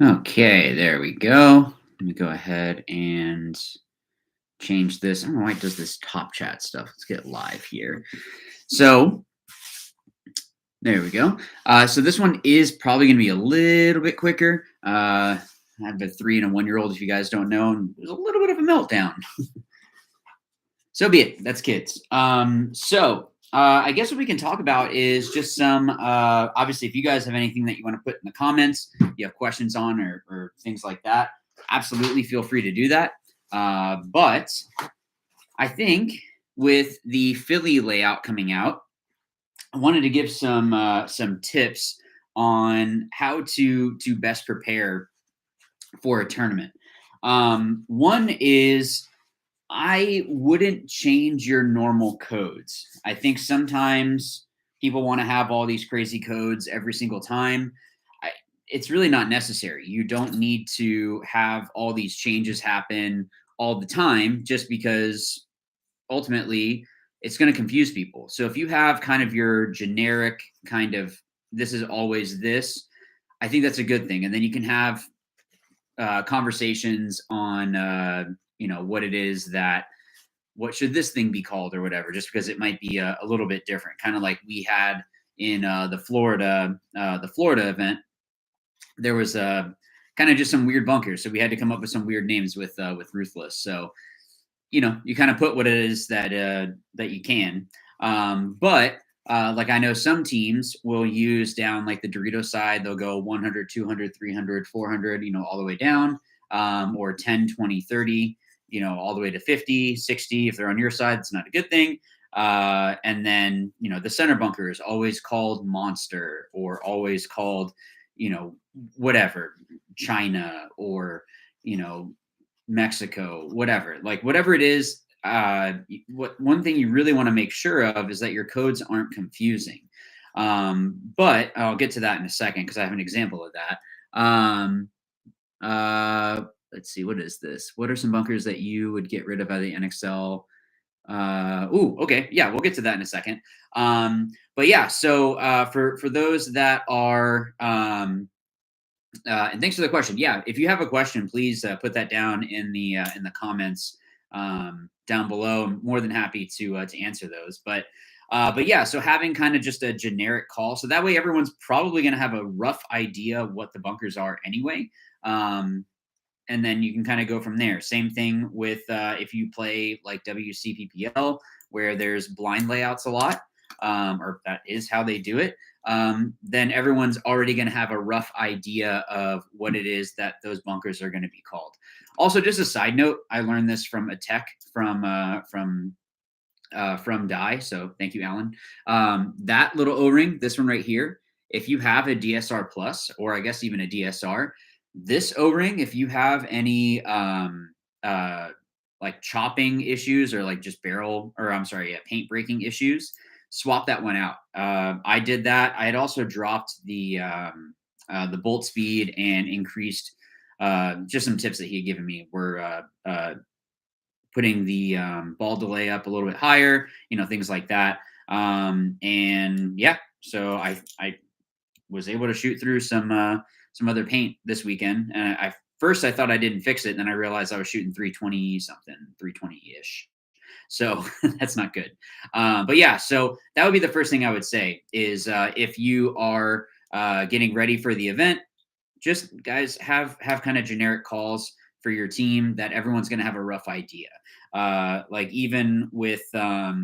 Okay, there we go. Let me go ahead and change this. I don't know why it does this top chat stuff. Let's get live here. So there we go. So this one is probably going to be a little bit quicker. I have a 3 and a 1-year-old, if you guys don't know, and there's a little bit of a meltdown. So be it. That's kids. I guess what we can talk about is just some, obviously, if you guys have anything that you want to put in the comments, you have questions on or things like that, absolutely feel free to do that. But I think with the Philly layout coming out, I wanted to give some tips on how to best prepare for a tournament. One is I wouldn't change your normal codes. I think sometimes people want to have all these crazy codes every single time. I, it's really not necessary. You don't need to have all these changes happen all the time just because ultimately it's going to confuse people. So if you have kind of your generic kind of this is always this, I think that's a good thing. And then you can have conversations on what it is that what should this thing be called or whatever, just because it might be a little bit different, kind of like we had in the Florida event. There was kind of just some weird bunkers, so we had to come up with some weird names with Ruthless. So you kind of put what it is that you can. But like I know some teams will use down like the Dorito side, they'll go 100, 200, 300, 400, all the way down, or 10, 20, 30, all the way to 50, 60. If they're on your side, it's not a good thing. And then, the center bunker is always called Monster or always called, whatever, China or, Mexico, whatever, like whatever it is. One thing you really want to make sure of is that your codes aren't confusing. But I'll get to that in a second because I have an example of that. Let's see, what is this? What are some bunkers that you would get rid of out of the NXL? Okay, yeah, we'll get to that in a second. But yeah, so for those that are and thanks for the question. Yeah, if you have a question, please put that down in the comments down below. I'm more than happy to answer those. But yeah, so having kind of just a generic call, so that way everyone's probably going to have a rough idea of what the bunkers are anyway. And then you can kind of go from there. Same thing with if you play like WCPPL, where there's blind layouts a lot, or that is how they do it. Then everyone's already going to have a rough idea of what it is that those bunkers are going to be called. Also, just a side note, I learned this from a tech from Dye. So thank you, Alan. That little O-ring, this one right here, if you have a DSR Plus, or I guess even a DSR, this O-ring, if you have any like chopping issues or like just paint breaking issues, swap that one out. I did that. I had also dropped the bolt speed and increased just some tips that he had given me were putting the ball delay up a little bit higher, things like that. And yeah, so I was able to shoot through some other paint this weekend. And I thought I didn't fix it. And then I realized I was shooting 320 something, 320-ish. So that's not good. But yeah, so that would be the first thing I would say is if you are getting ready for the event, just guys have kind of generic calls for your team that everyone's going to have a rough idea. Like even with like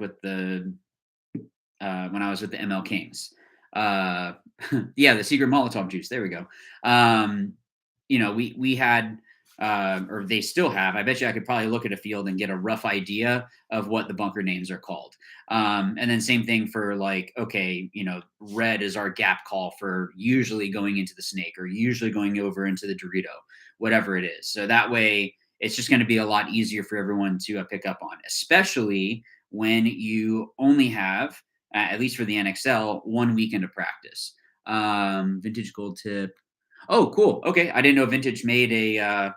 with the when I was with the ML Kings, yeah, the secret Molotov juice. There we go. We had or they still have. I bet you I could probably look at a field and get a rough idea of what the bunker names are called. And then same thing for like, okay, red is our gap call for usually going into the snake or usually going over into the Dorito, whatever it is. So that way it's just going to be a lot easier for everyone to pick up on, especially when you only have, at least for the NXL, 1 weekend of practice. Vintage gold tip. Oh, cool. Okay, I didn't know Vintage made a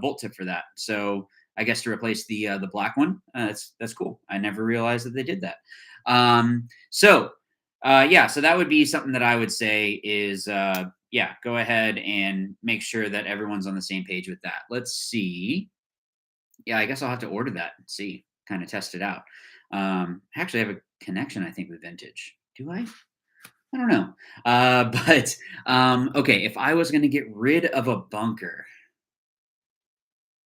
bolt tip for that. So I guess to replace the black one. That's cool. I never realized that they did that. Yeah, so that would be something that I would say is yeah, go ahead and make sure that everyone's on the same page with that. Let's see. Yeah, I guess I'll have to order that and see, kind of test it out. I actually have a connection, I think, with Vintage. Do I? I don't know. But okay, if I was going to get rid of a bunker,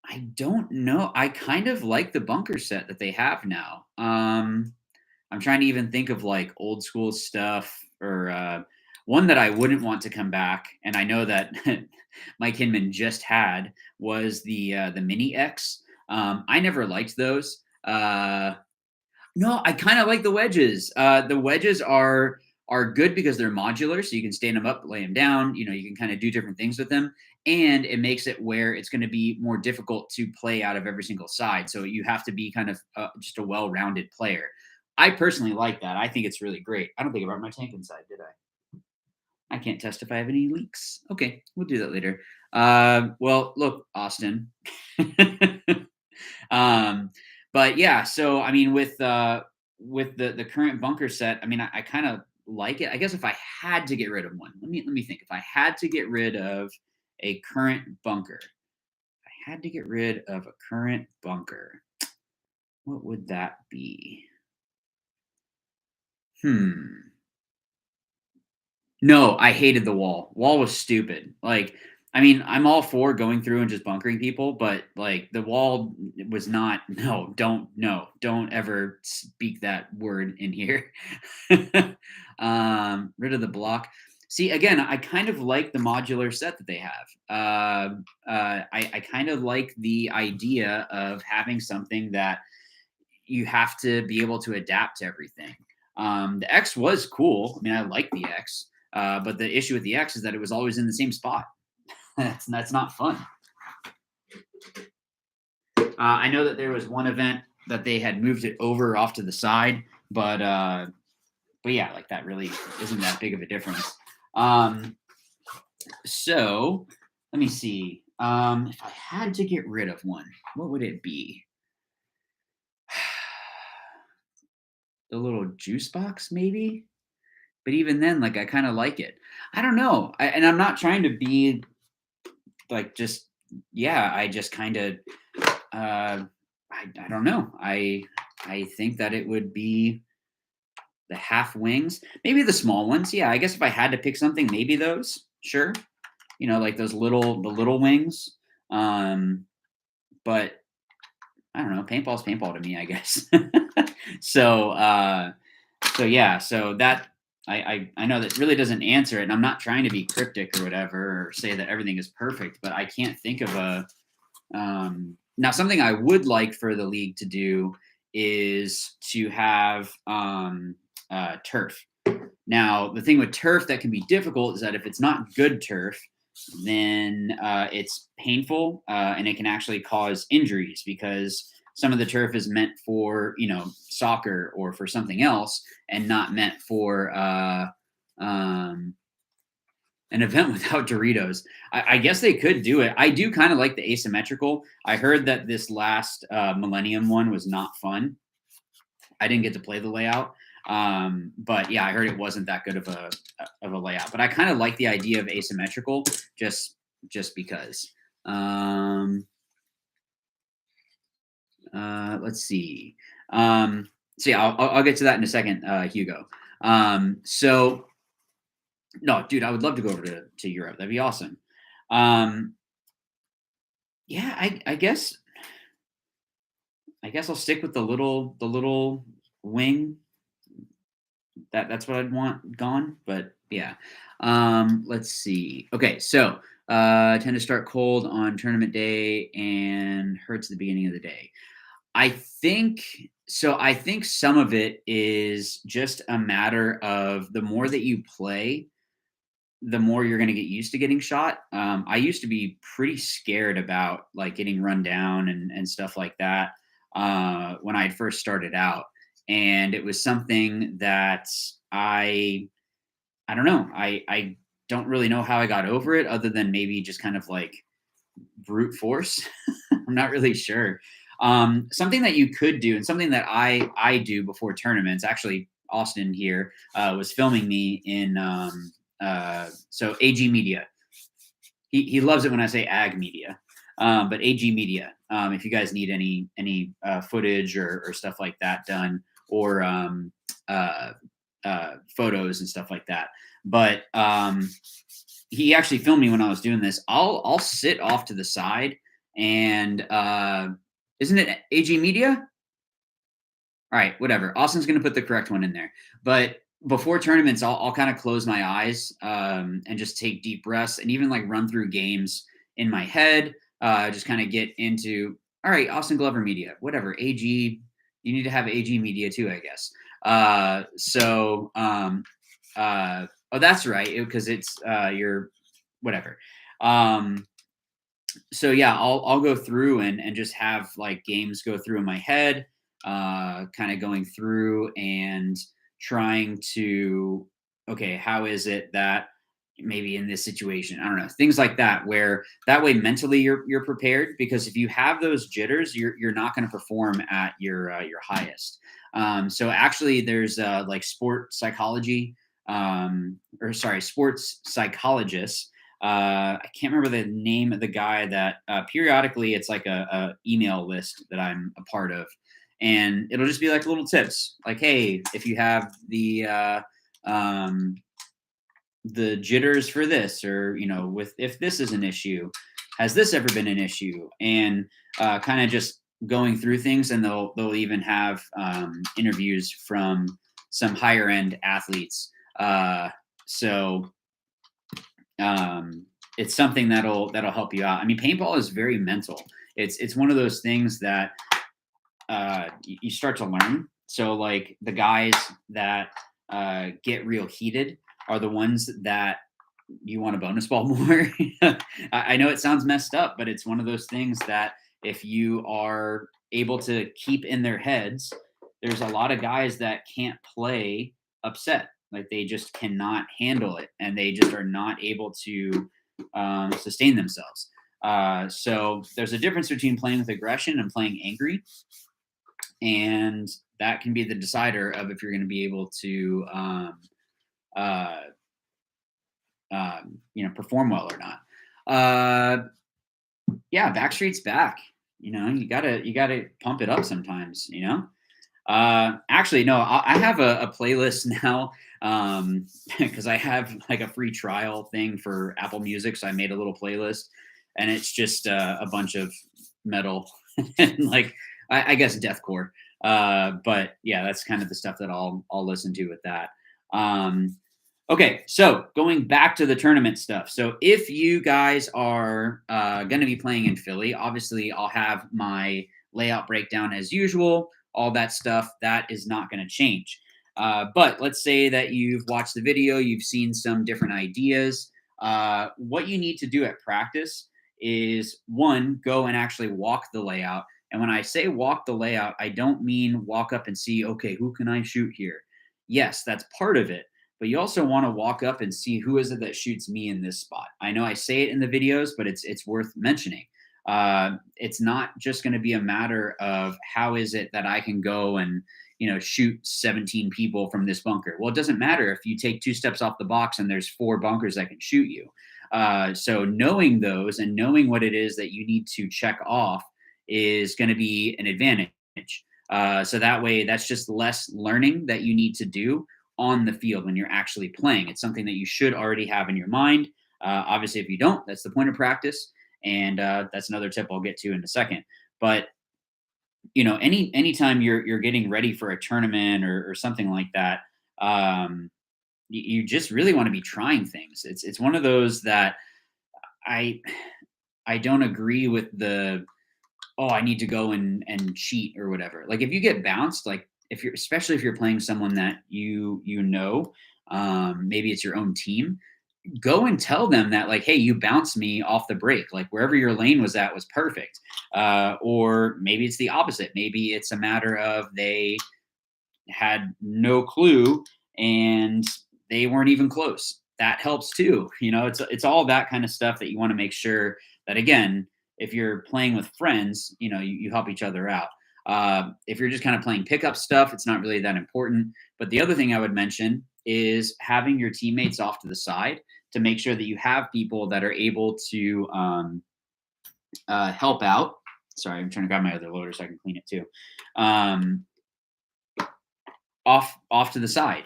I don't know. I kind of like the bunker set that they have now. I'm trying to even think of like old school stuff or one that I wouldn't want to come back, and I know that Mike Hinman just had was the Mini X. I never liked those. No, I kind of like the wedges. The wedges are good because they're modular, so you can stand them up, lay them down. You know, you can kind of do different things with them, and it makes it where it's going to be more difficult to play out of every single side. So you have to be kind of just a well-rounded player. I personally like that. I think it's really great. I don't think I brought my tank inside, did I? I can't test if I have any leaks. Okay, we'll do that later. Well, look, Austin. um, but yeah, so I mean, with the current bunker set, I mean, I kind of like it. I guess if I had to get rid of one, let me think. If I had to get rid of a current bunker, if I had to get rid of a current bunker, what would that be? Hmm. No, I hated the wall. Wall was stupid. Like, I mean, I'm all for going through and just bunkering people, but like the wall was not. No, don't ever speak that word in here. Rid of the block. See, again, I kind of like the modular set that they have. I kind of like the idea of having something that you have to be able to adapt to everything. The X was cool. I mean, I like the X, but the issue with the X is that it was always in the same spot. That's not fun. I know that there was one event that they had moved it over off to the side, but yeah, like that really isn't that big of a difference. So let me see. If I had to get rid of one, what would it be? The little juice box, maybe. But even then, like I kind of like it. I don't know, and I'm not trying to be like just yeah. I just kind of I don't know. I think that it would be the half wings, maybe the small ones. Yeah, I guess if I had to pick something, maybe those. Sure, you know, like the little wings. Um, but I don't know. Paintball's paintball to me, I guess. so so yeah, so that I know that really doesn't answer it, and I'm not trying to be cryptic or whatever or say that everything is perfect, but I can't think of a now something I would like for the league to do is to have turf. Now the thing with turf that can be difficult is that if it's not good turf, then it's painful and it can actually cause injuries because some of the turf is meant for soccer or for something else and not meant for um, an event without Doritos. I guess they could do it. I do kind of like the asymmetrical. I heard that this last Millennium one was not fun. I didn't get to play the layout, but yeah, I heard it wasn't that good of a layout. But I kind of like the idea of asymmetrical, just because. Let's see. So yeah, I'll get to that in a second, Hugo. So no, dude, I would love to go over to Europe. That'd be awesome. Yeah, I guess I'll stick with the little wing. That's what I'd want gone. But yeah. Let's see. Okay, so tend to start cold on tournament day and hurts at the beginning of the day. I think so. I think some of it is just a matter of the more that you play, the more you're going to get used to getting shot. I used to be pretty scared about like getting run down and stuff like that when I had first started out, and it was something that I don't know. I don't really know how I got over it, other than maybe just kind of like brute force. I'm not really sure. Something that you could do, and something that I do before tournaments. Actually, Austin here was filming me in so AG Media. He loves it when I say Ag Media, but AG Media. If you guys need any footage or stuff like that done, or uh, photos and stuff like that. But he actually filmed me when I was doing this. I'll sit off to the side and isn't it AG Media? All right, whatever. Austin's going to put the correct one in there. But before tournaments, I'll kind of close my eyes and just take deep breaths and even like run through games in my head. Just kind of get into, all right, Austin Glover Media, whatever. AG, you need to have AG Media too, I guess. Oh, that's right, because it's your whatever. So yeah, I'll go through and just have like games go through in my head, kind of going through and trying to, okay, how is it that maybe in this situation, I don't know, things like that, where that way mentally you're prepared, because if you have those jitters, you're not going to perform at your highest. So actually there's like sports psychologists. I can't remember the name of the guy that periodically it's like a email list that I'm a part of, and it'll just be like little tips, like, hey, if you have the jitters for this, or if this is an issue, has this ever been an issue, and kind of just going through things, and they'll even have interviews from some higher end athletes. So it's something that'll help you out. I mean, paintball is very mental. It's one of those things that you start to learn. So like the guys that get real heated are the ones that you want to bonus ball more. I know it sounds messed up, but it's one of those things that if you are able to keep in their heads, there's a lot of guys that can't play upset. Like they just cannot handle it, and they just are not able to sustain themselves. So there's a difference between playing with aggression and playing angry. And that can be the decider of if you're going to be able to perform well or not. Yeah, Backstreet's back. You gotta pump it up sometimes. Actually, no, I have a playlist now because I have like a free trial thing for Apple Music, so I made a little playlist, and it's just a bunch of metal and like I guess deathcore. But yeah, that's kind of the stuff that I'll listen to with that. Okay, so going back to the tournament stuff. So if you guys are going to be playing in Philly, obviously I'll have my layout breakdown as usual, all that stuff. That is not going to change. But let's say that you've watched the video, you've seen some different ideas. What you need to do at practice is, one, go and actually walk the layout. And when I say walk the layout, I don't mean walk up and see, okay, who can I shoot here? Yes, that's part of it. But you also want to walk up and see who is it that shoots me in this spot. I know I say it in the videos, but it's worth mentioning. It's not just going to be a matter of how is it that I can go and shoot 17 people from this bunker. Well, it doesn't matter if you take 2 steps off the box and there's 4 bunkers that can shoot you. So knowing those and knowing what it is that you need to check off is going to be an advantage. So that way, that's just less learning that you need to do on the field when you're actually playing. It's something that you should already have in your mind. Obviously, if you don't, that's the point of practice. And that's another tip I'll get to in a second. But anytime you're getting ready for a tournament or something like that, you just really want to be trying things. It's one of those that I don't agree with the, oh, I need to go and cheat or whatever. Like if you get bounced, like especially if you're playing someone that maybe it's your own team, go and tell them that, like, hey, you bounced me off the break. Like wherever your lane was at was perfect. Or maybe it's the opposite. Maybe it's a matter of they had no clue and they weren't even close. That helps too. It's all that kind of stuff that you want to make sure that, again, if you're playing with friends, you help each other out. If you're just kind of playing pickup stuff, it's not really that important. But the other thing I would mention is having your teammates off to the side to make sure that you have people that are able to help out. Sorry, I'm trying to grab my other loader so I can clean it too. Um, off to the side.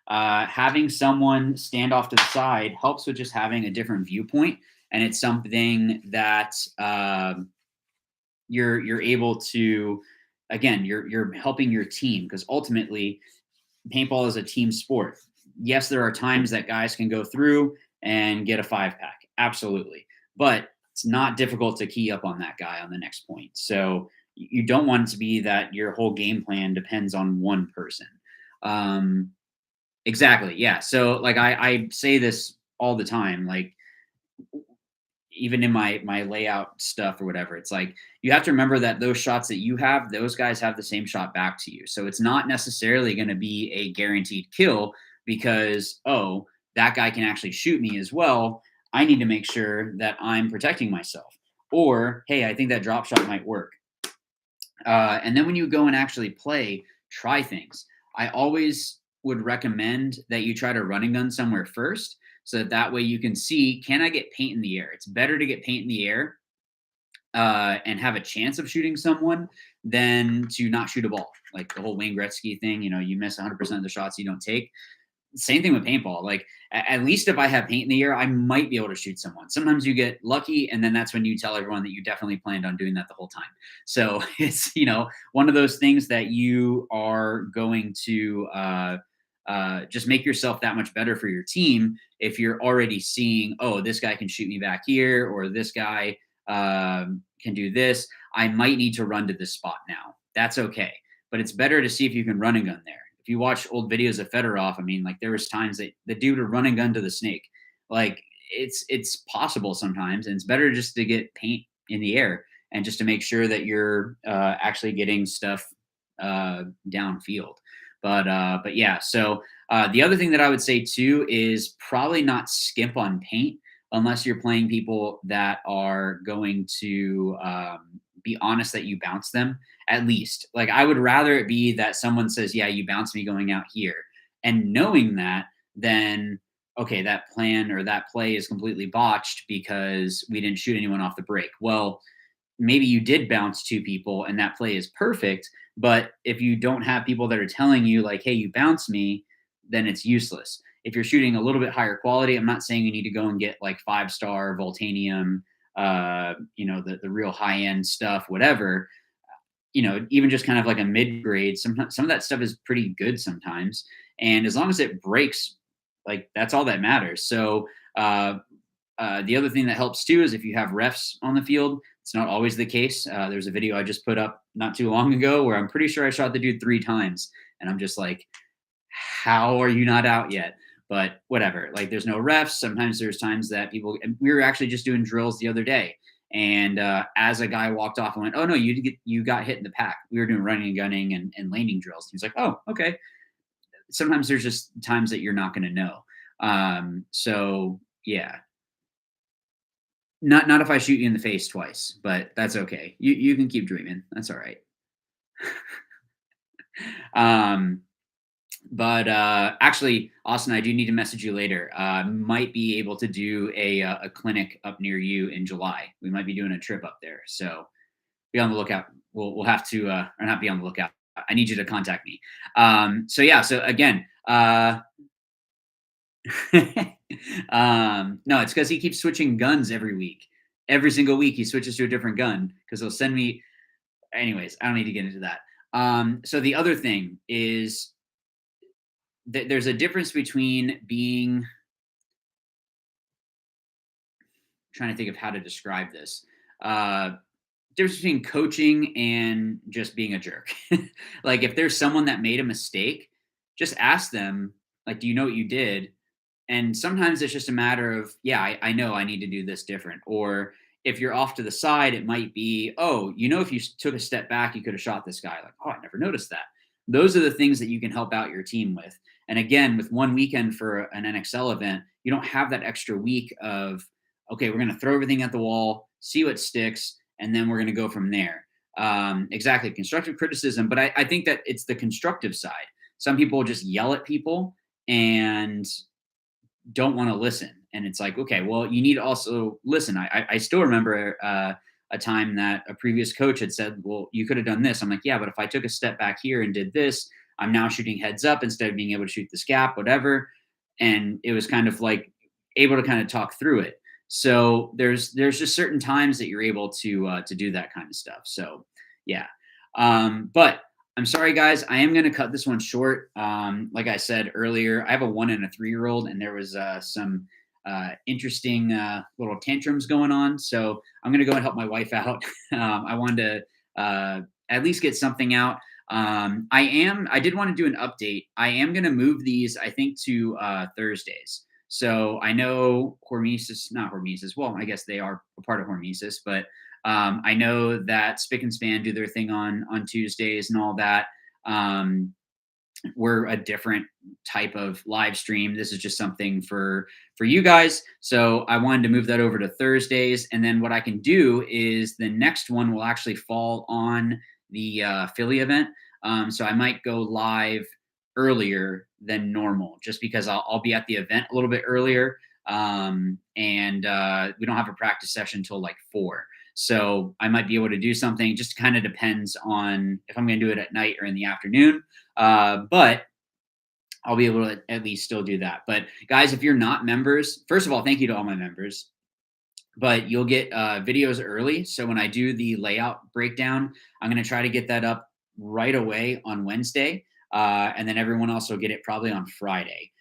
Having someone stand off to the side helps with just having a different viewpoint, and it's something that you're able to. Again, you're helping your team because ultimately, paintball is a team sport. Yes, there are times that guys can go through and get a 5-pack, absolutely, but it's not difficult to key up on that guy on the next point. So you don't want it to be that your whole game plan depends on one person. Um, exactly. Yeah. So like I say this all the time, like even in my layout stuff or whatever, it's like you have to remember that those shots that you have, those guys have the same shot back to you. So it's not necessarily going to be a guaranteed kill because, oh, that guy can actually shoot me as well. I need to make sure that I'm protecting myself. Or, hey, I think that drop shot might work. And then when you go and actually play, try things. I always would recommend that you try to run and gun somewhere first so that way you can see, can I get paint in the air? It's better to get paint in the air and have a chance of shooting someone than to not shoot a ball. Like the whole Wayne Gretzky thing, you miss 100% of the shots you don't take. Same thing with paintball. Like at least if I have paint in the air, I might be able to shoot someone. Sometimes you get lucky, and then that's when you tell everyone that you definitely planned on doing that the whole time. So it's one of those things that you are going to just make yourself that much better for your team if you're already seeing, oh, this guy can shoot me back here, or this guy can do this. I might need to run to this spot now. That's okay, but it's better to see if you can run and gun there. If you watch old videos of Fedorov, I mean, like there was times that the dude would run and gun to the snake. Like it's possible sometimes, and it's better just to get paint in the air and just to make sure that you're actually getting stuff downfield. But yeah, so the other thing that I would say too is probably not skimp on paint unless you're playing people that are going to be honest that you bounce them. At least, like I would rather it be that someone says, yeah, you bounced me going out here, and knowing that, then okay, that plan or that play is completely botched because we didn't shoot anyone off the break. Well, maybe you did bounce two people and that play is perfect, but if you don't have people that are telling you like, hey, you bounced me, then it's useless. If you're shooting a little bit higher quality, I'm not saying you need to go and get like 5-star Voltanium, the real high end stuff, whatever. Even just kind of like a mid grade, some of that stuff is pretty good sometimes. And as long as it breaks, like that's all that matters. So the other thing that helps too is if you have refs on the field. It's not always the case. There's a video I just put up not too long ago where I'm pretty sure I shot the dude 3 times, and I'm just like, how are you not out yet? But whatever. Like there's no refs. Sometimes there's times that people. And we were actually just doing drills the other day. And as a guy walked off and went, oh, no, you got hit in the pack. We were doing running and gunning and landing drills. He's like, oh, okay. Sometimes there's just times that you're not going to know. So, yeah. Not if I shoot you in the face twice, but that's okay. You can keep dreaming. That's all right. But actually, Austin, I do need to message you later. Might be able to do a clinic up near you in July. We might be doing a trip up there, so be on the lookout. We'll have to, or not be on the lookout. I need you to contact me. So yeah. So again, no, it's because he keeps switching guns every week. Every single week, he switches to a different gun because he'll send me. Anyways, I don't need to get into that. So the other thing is there's a difference between being trying to think of how to describe this. Difference between coaching and just being a jerk. Like if there's someone that made a mistake, just ask them, like, do you know what you did? And sometimes it's just a matter of, yeah, I know I need to do this different. Or if you're off to the side, it might be, oh, if you took a step back, you could have shot this guy. Like, oh, I never noticed that. Those are the things that you can help out your team with. And again, with one weekend for an NXL event, you don't have that extra week of, okay, we're going to throw everything at the wall, see what sticks, and then we're going to go from there. Exactly. Constructive criticism. But I think that it's the constructive side. Some people just yell at people. and don't want to listen. And it's like, okay, well, you need to also listen. I still remember a time that a previous coach had said, well, you could have done this. I'm like, yeah, but if I took a step back here and did this, I'm now shooting heads up instead of being able to shoot the gap, whatever. And it was kind of like able to kind of talk through it. So there's just certain times that you're able to do that kind of stuff. So yeah. But I'm sorry, guys. I am going to cut this one short. Like I said earlier, I have a 1 and a 3-year-old, and there was some interesting little tantrums going on. So I'm going to go and help my wife out. I wanted to at least get something out. I did want to do an update. I am going to move these, I think, to Thursdays. So I know Hormesis, not Hormesis. Well, I guess they are a part of Hormesis, but I know that Spick and Span do their thing on Tuesdays and all that. We're a different type of live stream. This is just something for you guys. So I wanted to move that over to Thursdays. And then what I can do is the next one will actually fall on the Philly event. So I might go live earlier than normal just because I'll be at the event a little bit earlier. And we don't have a practice session until like 4. So I might be able to do something. Just kind of depends on if I'm going to do it at night or in the afternoon. But I'll be able to at least still do that. But guys, if you're not members, first of all, thank you to all my members. But you'll get videos early. So when I do the layout breakdown, I'm going to try to get that up right away on Wednesday. And then everyone else will get it probably on Friday.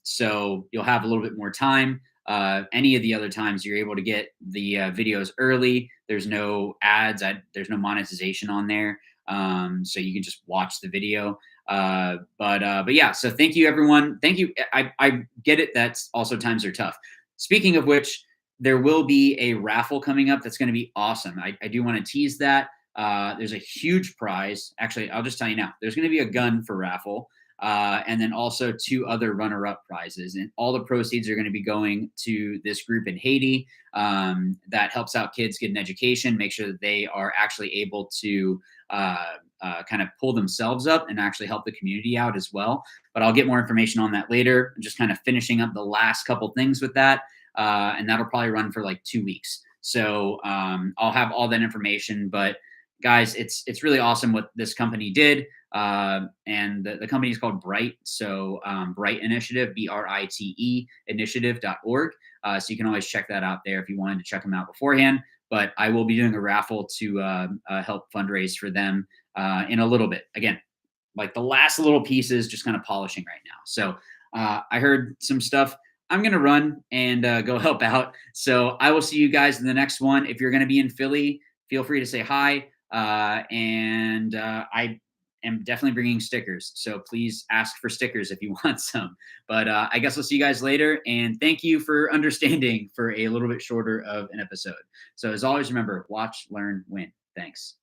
So you'll have a little bit more time. Any of the other times you're able to get the videos early. There's no ads. There's no monetization on there. So you can just watch the video. But yeah, so thank you, everyone. Thank you. I get it. That's also times are tough. Speaking of which, there will be a raffle coming up. That's going to be awesome. I do want to tease that. There's a huge prize. Actually, I'll just tell you now, there's going to be a gun for raffle. And then also 2 other runner-up prizes. And all the proceeds are going to be going to this group in Haiti that helps out kids get an education, make sure that they are actually able to kind of pull themselves up and actually help the community out as well. But I'll get more information on that later. I'm just kind of finishing up the last couple things with that. And that'll probably run for like 2 weeks. So I'll have all that information. But guys, it's really awesome what this company did. And the company is called Bright. So Bright Initiative, BRITE initiative.org. So you can always check that out there if you wanted to check them out beforehand. But I will be doing a raffle to help fundraise for them in a little bit. Again, like the last little pieces, just kind of polishing right now. So I heard some stuff. I'm going to run and go help out. So I will see you guys in the next one. If you're going to be in Philly, feel free to say hi. And I am definitely bringing stickers. So please ask for stickers if you want some. But I guess I'll see you guys later. And thank you for understanding for a little bit shorter of an episode. So as always, remember, watch, learn, win. Thanks.